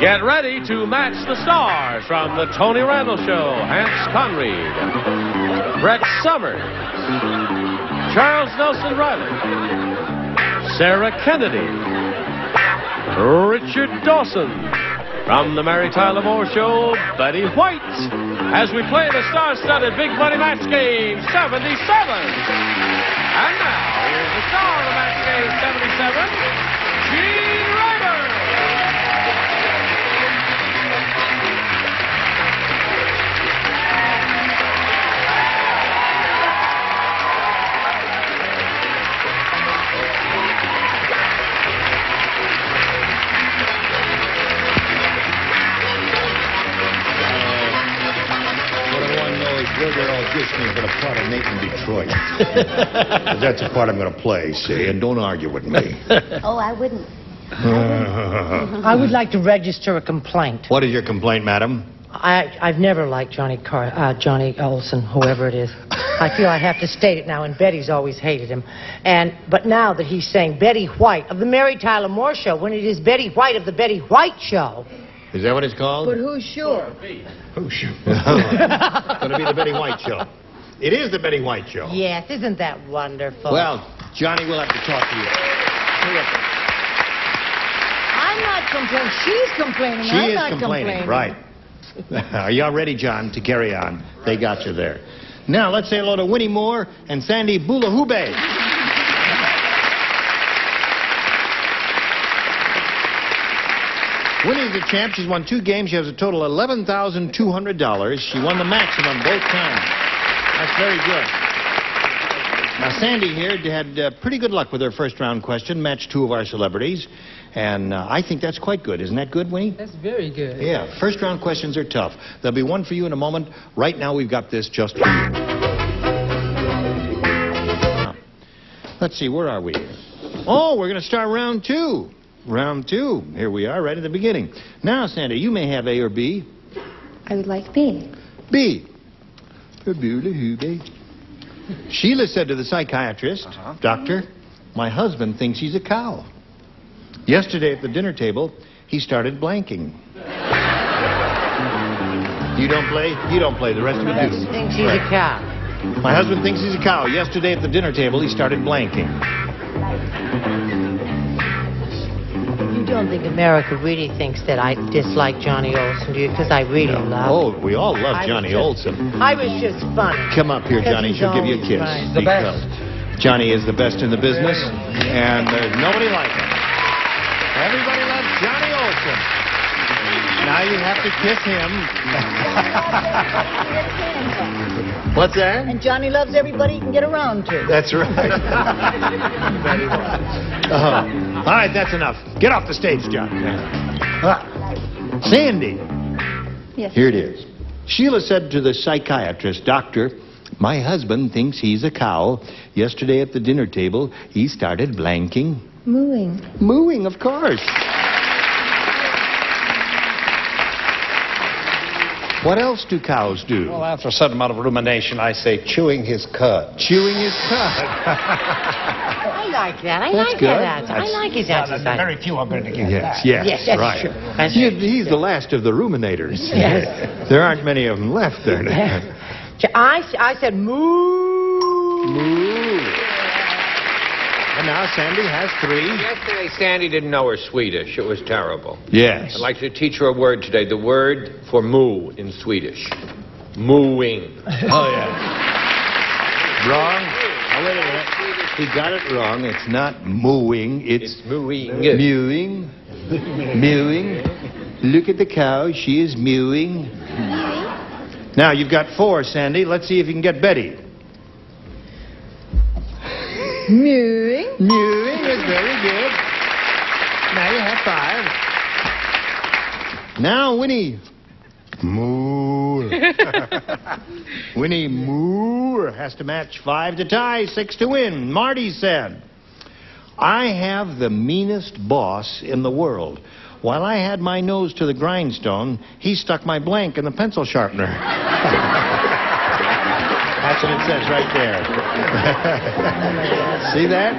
Get ready to match the stars from The Tony Randall Show. Hans Conried, Brett Summers, Charles Nelson Riley, Sarah Kennedy, Richard Dawson. From The Mary Tyler Moore Show, Betty White, as we play the star-studded Big Money Match Game 77. And now, here's the star of the Match Game 77, Gene Ryder. Where they're all auditioning for the part of Nate in Detroit. That's the part I'm going to play, see? And don't argue with me. Oh, I wouldn't. I would like to register a complaint. What is your complaint, madam? I've never liked Johnny Olson, whoever it is. I feel I have to state it now, and Betty's always hated him. But now that he's saying Betty White of the Mary Tyler Moore Show, when it is Betty White of the Betty White Show. Is that what it's called? But who's sure? Who's sure? It's going to be the Betty White Show. It is the Betty White Show. Yes, isn't that wonderful? Well, Johnny, we'll have to talk to you. I'm not complaining. She's complaining. She I'm not is complaining, right. Are y'all ready, John, to carry on? They got you there. Now, let's say hello to Winnie Moore and Sandy Boulahube. Winnie's the champ. She's won 2 games. She has a total of $11,200. She won the maximum both times. That's very good. Now, Sandy here had pretty good luck with her first-round question, matched 2 of our celebrities. And I think that's quite good. Isn't that good, Winnie? That's very good. Yeah, first-round questions are tough. There'll be one for you in a moment. Right now, we've got this just for you. Let's see, where are we? Oh, we're going to start round 2. Round 2. Here we are, right at the beginning. Now, Sandy, you may have A or B. I would like B. B. Sheila said to the psychiatrist, Doctor, my husband thinks he's a cow. Yesterday at the dinner table, he started blanking. You don't play? You don't play. The rest of it do. Thinks he's a cow. My husband thinks he's a cow. Yesterday at the dinner table, he started blanking. You don't think America really thinks that I dislike Johnny Olson, do you? Because I really love him. Oh, we all love Johnny Olson. I was just funny. Come up here, Johnny. She'll give you a kiss. Right. The best. Johnny is the best in the business, and there's nobody like him. Everybody loves Johnny Olson. Now you have to kiss him. What's that? And Johnny loves everybody he can get around to. That's right. All right, that's enough. Get off the stage, John. Sandy. Yes. Here it is. Sheila said to the psychiatrist, Doctor, my husband thinks he's a cow. Yesterday at the dinner table, he started blanking. Mooing. Mooing, of course. What else do cows do? Well, after a certain amount of rumination, I say chewing his cud. Chewing his cud. I like that. I That's like good. that answer. I like his answer. Very few are going to get that. Yes, Yes, that's right. true. That's He's the last of the ruminators. Yes. There aren't many of them left there. I said moo. Moo. And now Sandy has 3. Yesterday, Sandy didn't know her Swedish. It was terrible. Yes. I'd like to teach her a word today. The word for moo in Swedish. Mooing. Oh, yeah. Wrong. Oh, wait a minute. He got it wrong. It's not mooing. It's mooing. Mewing. Mewing. Look at the cow. She is mewing. Now, you've got 4, Sandy. Let's see if you can get Betty. Mewing. Mewing is very good. Now you have 5. Now, Winnie. Moore. Winnie Moore has to match 5 to tie, 6 to win. Marty said, I have the meanest boss in the world. While I had my nose to the grindstone, he stuck my blank in the pencil sharpener. That's what it says right there. See that?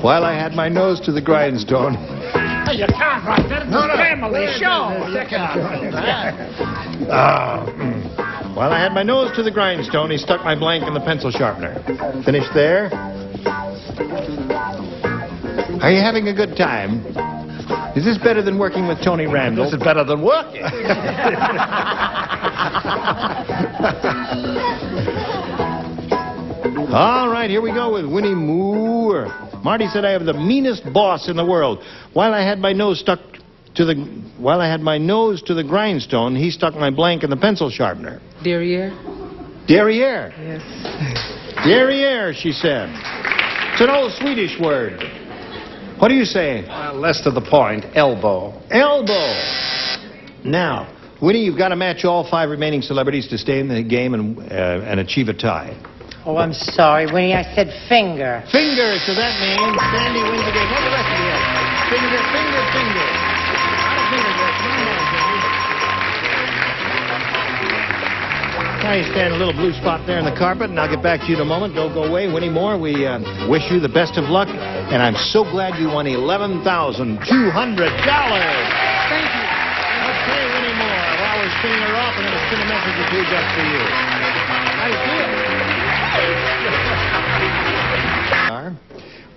While I had my nose to the grindstone, You can't write that. It's a family show. While I had my nose to the grindstone, he stuck my blank in the pencil sharpener. Finished there? Are you having a good time? Is this better than working with Tony Randall? This is better than working. All right, here we go with Winnie Moore. Marty said I have the meanest boss in the world. While I had my nose to the grindstone, he stuck my blank in the pencil sharpener. Derriere? Derriere. Yes. Derriere, she said. It's an old Swedish word. What do you say? Less to the point, elbow. Elbow. Now, Winnie, you've got to match all 5 remaining celebrities to stay in the game and achieve a tie. Oh, I'm sorry, Winnie. I said finger. Finger, so that means Sandy wins the game. What the rest of you have? Finger, finger, finger. Not a finger work. One more, Sandy. Now you stand a little blue spot there in the carpet, and I'll get back to you in a moment. Don't go away. Winnie Moore, we wish you the best of luck, and I'm so glad you won $11,200. Thank you. Okay, Winnie Moore. While we're spinning her off, I'm going to spin a message or two just for you. How do you feel?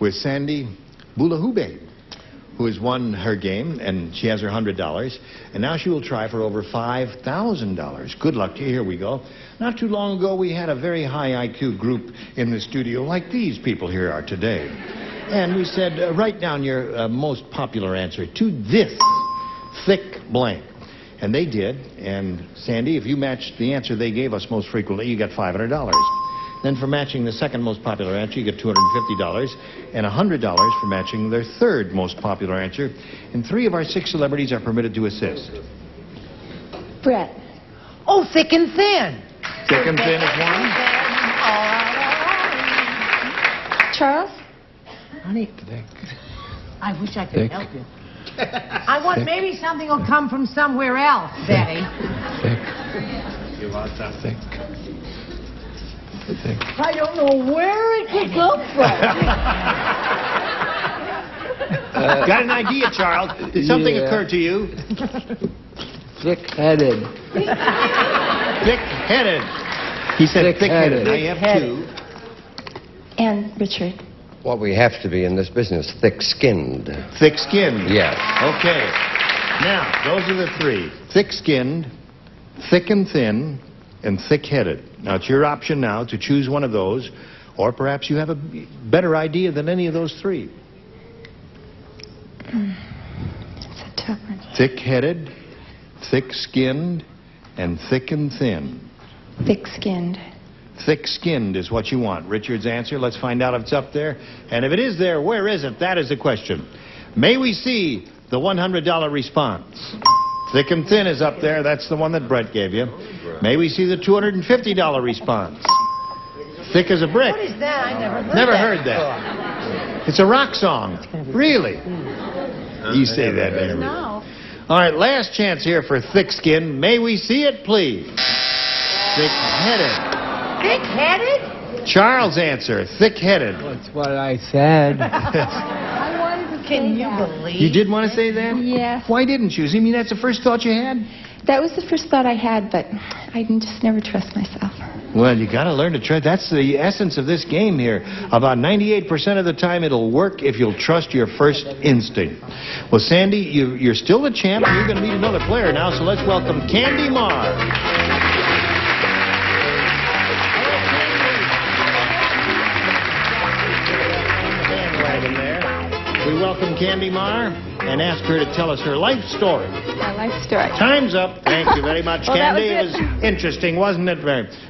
With Sandy Bulahube, who has won her game, and she has her $100, and now she will try for over $5,000. Good luck to you. Here we go. Not too long ago, we had a very high IQ group in the studio, like these people here are today. And we said, write down your most popular answer to this thick blank. And they did. And Sandy, if you matched the answer they gave us most frequently, you got $500. Then for matching the second most popular answer, you get $250, and $100 for matching their third most popular answer. And 3 of our 6 celebrities are permitted to assist. Brett. Oh, thick and thin. Thick and thin is one. Charles? Honey, I wish I could help you. I want maybe something will come from somewhere else, Betty. You want that thick? I don't know where it could come from. Got an idea, Charles? Did something occur to you? Thick-headed. Thick-headed. He said thick-headed. Now you have 2. And Richard. What we have to be in this business, thick-skinned. Thick-skinned. Yes. Okay. Now, those are the 3. Thick-skinned, thick and thin, and thick-headed. Now, it's your option now to choose one of those, or perhaps you have a better idea than any of those 3. It's a tough one. Thick-headed, thick-skinned, and thick and thin. Thick-skinned. Thick-skinned is what you want. Richard's answer, let's find out if it's up there. And if it is there, where is it? That is the question. May we see the $100 response? Thick and thin is up there. That's the one that Brett gave you. May we see the $250 response? Thick as a brick. What is that? I Never heard that. It's a rock song. Really? You say that, Mary. No. All right, last chance here for thick skin. May we see it, please? Thick-headed. Thick-headed? Charles' answer, thick-headed. That's what I said. I wanted to Can say you that. believe? You did want to say that? Yes. Why didn't you? You mean that's the first thought you had? That was the first thought I had, but I just never trust myself. Well, you got to learn to trust. That's the essence of this game here. About 98% of the time, it'll work if you'll trust your first instinct. Well, Sandy, you're still the champ, and you're going to meet another player now, so let's welcome Candy Marr. We welcome Candy Marr and ask her to tell us her life story. My life story. Time's up. Thank you very much, Well, that Candy. was It it. was interesting, wasn't it?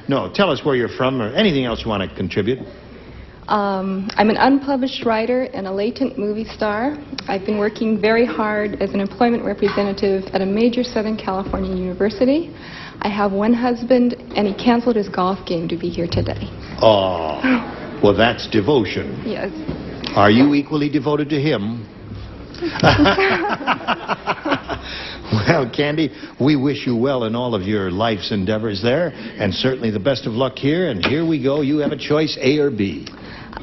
No, tell us where you're from or anything else you want to contribute. I'm an unpublished writer and a latent movie star. I've been working very hard as an employment representative at a major Southern California university. I have one husband, and he canceled his golf game to be here today. Oh, well, that's devotion. Yes. Are you equally devoted to him? Well, Candy, we wish you well in all of your life's endeavors there, and certainly the best of luck here. And here we go. You have a choice, A or B.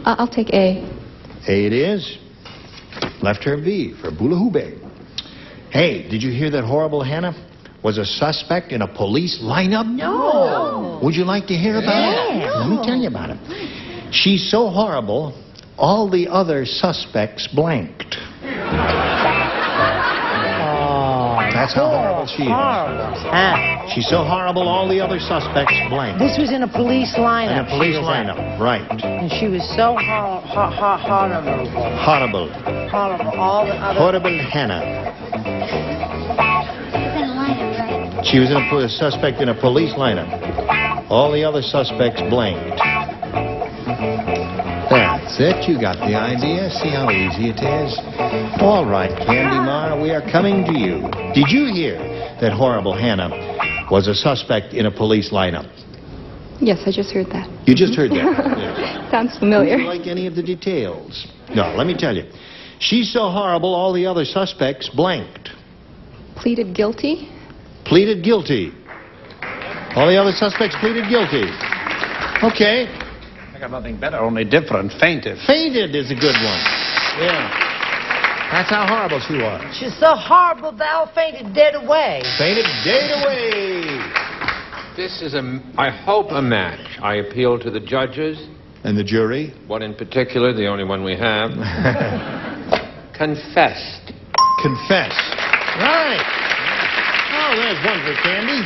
I'll take A. A it is. Left her B for Bulahube. Hey, did you hear that horrible Hannah was a suspect in a police lineup? No. Would you like to hear about it? Let me tell you about it. She's so horrible, all the other suspects blanked. That's how horrible she is. She's so horrible, all the other suspects blanked. This was in a police lineup. In a police lineup, right. And she was so horrible. Horrible. Horrible. All the other... Horrible Hannah. She was a suspect in a police lineup. All the other suspects blanked. That's it. You got the idea. See how easy it is? All right, Candy Mar, we are coming to you. Did you hear that horrible Hannah was a suspect in a police lineup? Yes, I just heard that. You just heard that? Yes. Sounds familiar. Would you like any of the details? No, let me tell you. She's so horrible, all the other suspects blanked. Pleaded guilty? Pleaded guilty. All the other suspects pleaded guilty. Okay. I got nothing better, only different. Fainted. Fainted is a good one. Yeah. That's how horrible she was. She's so horrible, thou fainted dead away. Fainted dead away. This is, I hope, a match. I appeal to the judges. And the jury? One in particular, the only one we have. Confessed. Confessed. Right. Oh, there's one for Candy.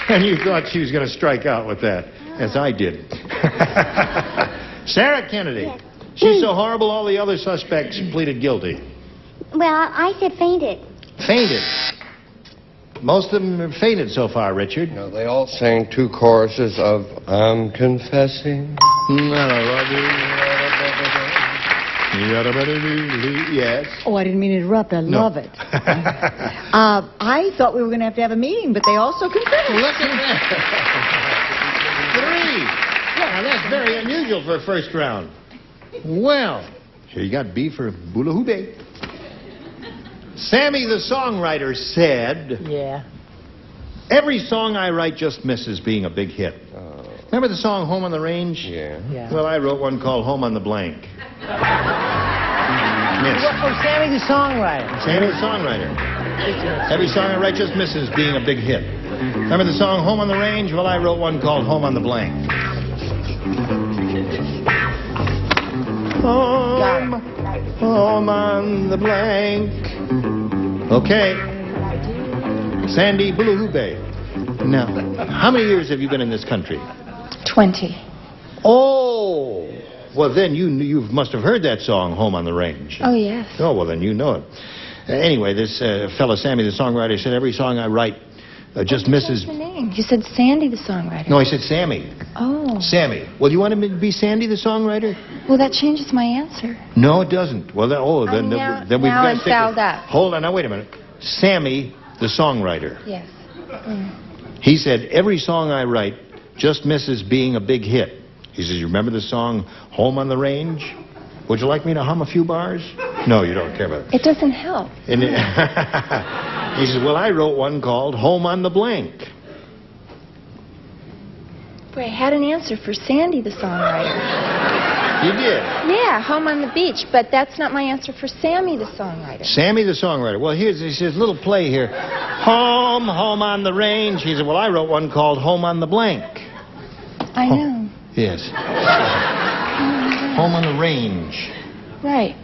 And you thought she was going to strike out with that, as I did. Sarah Kennedy. Yes. She's so horrible, all the other suspects pleaded guilty. Well, I said fainted. Fainted. Most of them have fainted so far, Richard. No, they all sang 2 choruses of I'm confessing. Yes. Oh, I didn't mean to interrupt. I love it. I thought we were going to have a meeting, but they also confessed. Look at that. 3. Yeah, that's very unusual for a first round. Well, here you got B for Bula Hube. Sammy the songwriter said, Yeah. every song I write just misses being a big hit. Remember the song Home on the Range? Yeah. Well, I wrote one called Home on the Blank. What from Sammy the songwriter? Sammy the songwriter. Every song I write just misses being a big hit. Remember the song Home on the Range? Well, I wrote one called Home on the Blank. Home on the blank. Okay. Sandy Blue-Bay. Now, how many years have you been in this country? 20. Oh! Well, then you must have heard that song, Home on the Range. Oh, yes. Oh, well, then you know it. Anyway, this fellow Sammy, the songwriter, said every song I write just misses... What's the name? You said Sandy the songwriter. No, I said Sammy. Oh. Sammy. Well, you want him to be Sandy the songwriter? Well, that changes my answer. No, it doesn't. Well, then we've now got I'm to stick fouled with... up. Hold on, now wait a minute. Sammy the songwriter. Yes. He said every song I write just misses being a big hit. He says, you remember the song Home on the Range? Would you like me to hum a few bars? No, you don't care about it. It doesn't help. And he says, well, I wrote one called Home on the Blank. Boy, I had an answer for Sandy the songwriter. You did? Yeah, Home on the Beach, but that's not my answer for Sammy the songwriter. Sammy the songwriter. Well, here's his little play here. Home on the Range. He said, well, I wrote one called Home on the Blank. I know. Yes. Home on the Range. Right.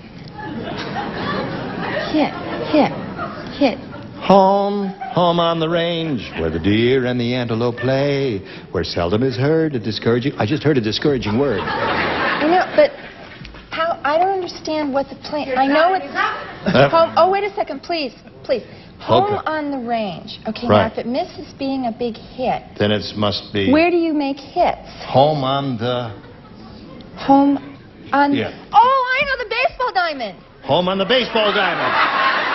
Hit. Home on the range, where the deer and the antelope play, where seldom is heard a discouraging... I just heard a discouraging word. I know, but how... I don't understand what the plan... I know it's... Home... Oh, wait a second, please. Home on the Range. Okay, right. Now if it misses being a big hit... Then it must be... Where do you make hits? Home on the... Home on... Yeah. Oh, I know, the baseball diamond. Home on the baseball diamond.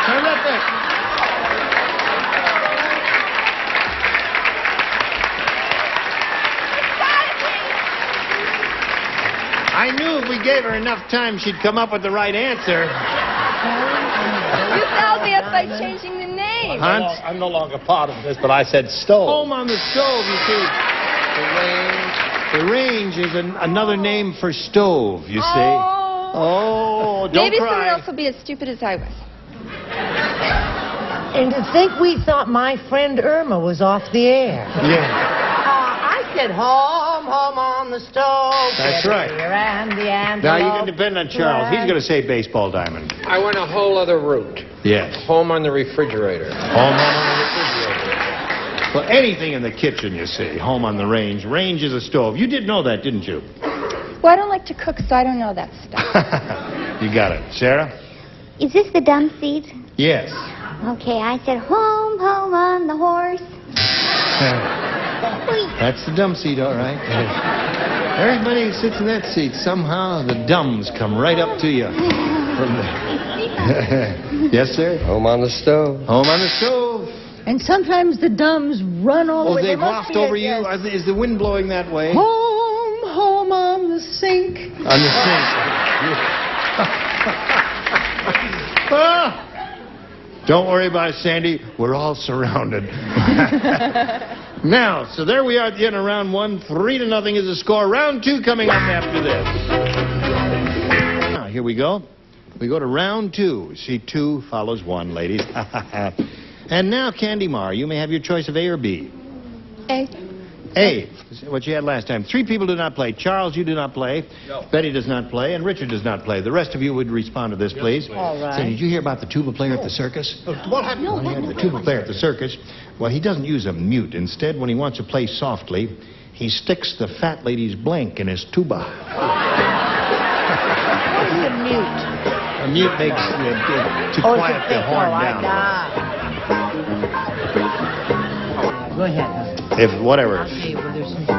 Terrific. I knew if we gave her enough time, she'd come up with the right answer. You fouled me up by changing the name. Hans? I'm no longer part of this, but I said stove. Home on the stove, you see. The range is another name for stove, you see. Oh, don't Maybe cry. someone else will be as stupid as I was. And to think we thought my friend Irma was off the air. Yeah. I said, home, home on the stove. That's right. And the antelope. Now, you can depend on Charles. He's going to say baseball diamond. I went a whole other route. Yes. Home on the refrigerator. Home on the refrigerator. Well, anything in the kitchen, you see. Home on the range. Range is a stove. You did know that, didn't you? Well, I don't like to cook, so I don't know that stuff. You got it. Sarah? Is this the dumb seat? Yes. Okay, I said home, home on the horse. That's the dumb seat, all right. Everybody who sits in that seat, somehow the dumbs come right up to you. From there. Yes, sir? Home on the stove. Home on the stove. And sometimes the dumbs run all the way. Oh, they There must waft be a- over you? Is the wind blowing that way? Home, home on the sink. On the sink. Ah! Don't worry about it, Sandy. We're all surrounded. Now, so there we are at the end of round one. 3-0 is the score. Round two coming up after this. Now, here we go. We go to round two. See, 2 follows 1, ladies. And now, Candy Mar, you may have your choice of A or B. A. A, what you had last time. 3 people do not play. Charles, you do not play. No. Betty does not play. And Richard does not play. The rest of you would respond to this, please. All right. Say, did you hear about the tuba player at the circus? What happened? Well, yeah, the tuba player at the circus. Well, he doesn't use a mute. Instead, when he wants to play softly, he sticks the fat lady's blank in his tuba. What's a mute? A mute makes to quiet the horn down. Go ahead. If whatever. I'll tell you where there's some... Oh,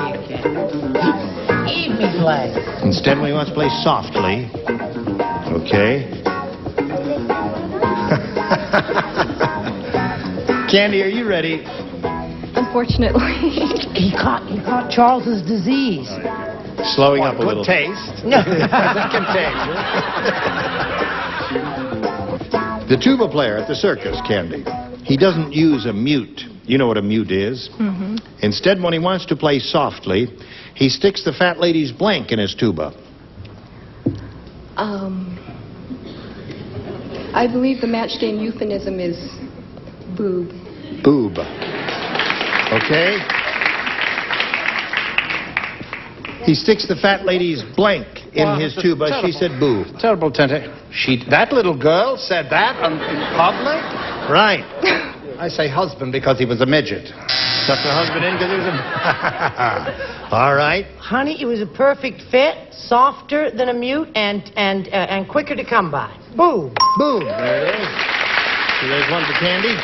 you can't. Eat me play. Instead, when he wants to play softly, okay. Candy, are you ready? Unfortunately. He caught Charles's disease. Slowing up a little. Good taste. No. The tuba player at the circus, Candy. He doesn't use a mute. You know what a mute is? Mm-hmm. Instead, when he wants to play softly, he sticks the fat lady's blank in his tuba. I believe the match game euphemism is boob. Boob. Okay? He sticks the fat lady's blank in his tuba. She said boob. Terrible, Tente. That little girl said that in public? Right. I say husband because he was a midget. Stuck her husband in because he was a... All right. Honey, it was a perfect fit, softer than a mute, and quicker to come by. Boom. Boom. There it is. So there's one for Candy.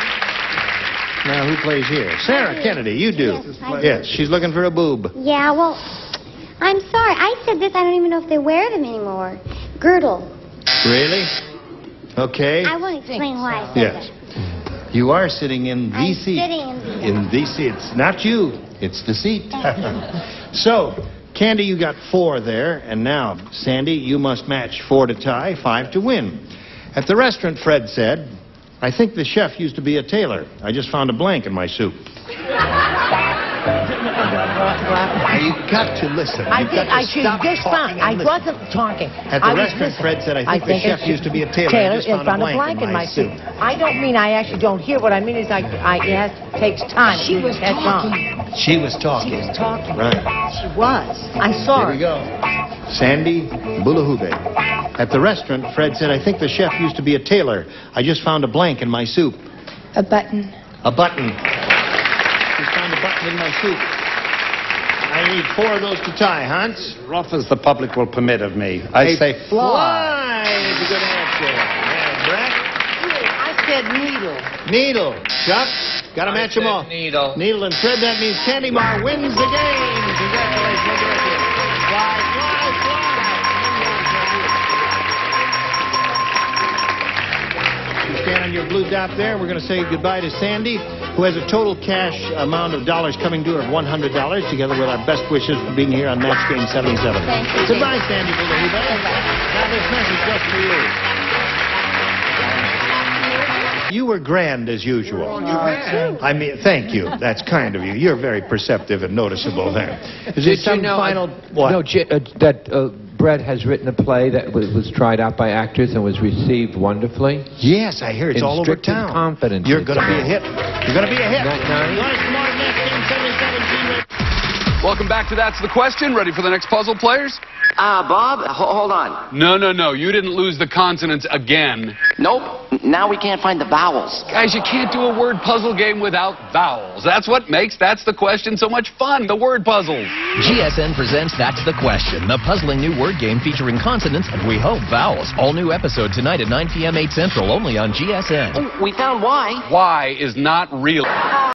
Now, who plays here? Sarah Kennedy, you do. Yes, she's looking for a boob. Yeah, well, I'm sorry. I said this. I don't even know if they wear them anymore. Girdle. Really? Okay. I won't explain why I said Yes. that. You are sitting in the I'm seat. sitting in the... In the seat. It's not you. It's the seat. So, Candy, you got 4 there. And now, Sandy, you must match 4 to tie, 5 to win. At the restaurant, Fred said, I think the chef used to be a tailor. I just found a blank in my soup. Now, you've got to listen. I You've did. got to I should stop just talking fine. I and listen. wasn't talking. At the I was restaurant, listening. Fred said, I think the chef used to be a tailor. I just Taylor, found a blank in my soup. I don't mean I actually don't hear. What I mean is it takes time. She was to catch on. She was talking. She was talking. Right. She was. I saw Here we her. go. Sandy Bulahube. At the restaurant, Fred said, I think the chef used to be a tailor. I just found a blank in my soup. A button. A button. Just found a button in my soup. I need 4 of those to tie, Hans. Rough as the public will permit of me. I say fly. Fly is a good answer. Yeah, Brett? I said needle. Needle. Chuck? Got to match them all. Needle. Needle and Fred, that means Candy Mar wins the game. Congratulations, Richard. Fly, fly, fly. You stand on your blue dot there. We're going to say goodbye to Sandy, who has a total cash amount of dollars coming to her of $100, together with our best wishes for being here on Match Game 77. Thank you. Goodbye, Sandy. Now this message just for you. You were grand as usual. I mean, thank you. That's kind of you. You're very perceptive and noticeable there. Is there Did some you know final... What? No, that Brett has written a play that was tried out by actors and was received wonderfully. Yes, I hear it's In all over Strict town. and Confidence. You're going to be a hit. You're going to be a hit. Welcome back to That's the Question. Ready for the next puzzle, players? Bob, hold on. No. You didn't lose the consonants again. Nope. Now we can't find the vowels. Guys, you can't do a word puzzle game without vowels. That's what makes That's the Question so much fun, the word puzzles. GSN presents That's the Question, the puzzling new word game featuring consonants and, we hope, vowels. All new episode tonight at 9 p.m. 8 Central, only on GSN. Oh, we found Y. Y is not real.